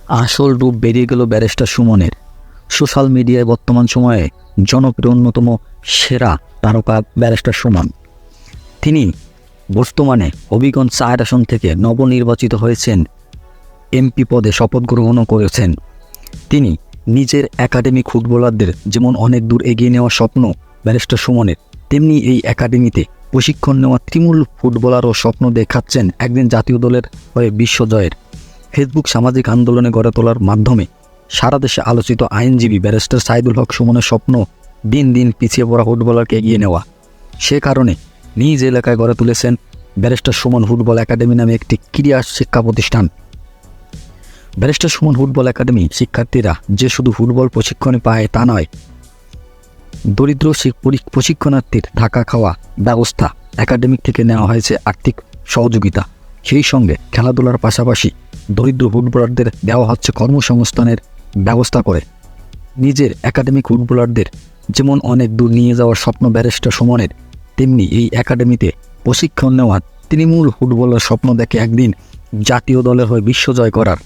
আসল রূপ বেরিয়ে গেল ব্যারিস্টার সুমনের। সোশ্যাল মিডিয়ায় বর্তমান সময়ে জনপ্রিয় অন্যতম সেরা তারকা ব্যারিস্টার সুমন। তিনি বর্তমানে হবিগঞ্জ ৪ আসন থেকে নবনির্বাচিত হয়েছেন, এমপি পদে শপথ গ্রহণও করেছেন। তিনি নিজের একাডেমিক ফুটবলারদের যেমন অনেক দূর এগিয়ে নেওয়ার স্বপ্ন ব্যারিস্টার সুমনের, তেমনি এই একাডেমিতে প্রশিক্ষণ নেওয়া তৃণমূল ফুটবলারও স্বপ্ন দেখাচ্ছেন একদিন জাতীয় দলের হয়ে বিশ্বজয়ের। ফেসবুক সামাজিক আন্দোলনে গড়ে তোলার মাধ্যমে সারা দেশে আলোচিত আইনজীবী ব্যারিস্টার সাইদুল হক সুমনের স্বপ্ন দিন দিন পিছিয়ে পড়া ফুটবলারকে এগিয়ে নেওয়া। সে কারণে নিজ এলাকায় গড়ে তুলেছেন ব্যারিস্টার সুমন ফুটবল একাডেমি নামে একটি ক্রীড়া শিক্ষা প্রতিষ্ঠান। ব্যারিস্টার সুমন ফুটবল একাডেমি শিক্ষার্থীরা যে শুধু ফুটবল প্রশিক্ষণে পায় তা নয়, দরিদ্র প্রশিক্ষণার্থীর থাকা খাওয়া ব্যবস্থা একাডেমিক থেকে নেওয়া হয়েছে আর্থিক সহযোগিতা। সেই সঙ্গে খেলাধুলার পাশাপাশি দরিদ্র ফুটবলারদের দেওয়া হচ্ছে কর্মসংস্থানের ব্যবস্থা করে। নিজের একাডেমিক ফুটবলারদের যেমন অনেক দূর নিয়ে যাওয়ার স্বপ্ন ব্যারিস্টার সুমনের, তেমনি এই একাডেমিতে প্রশিক্ষণ নেওয়া তৃণমূল ফুটবলার স্বপ্ন দেখে একদিন জাতীয় দলের হয়ে বিশ্বজয় করার।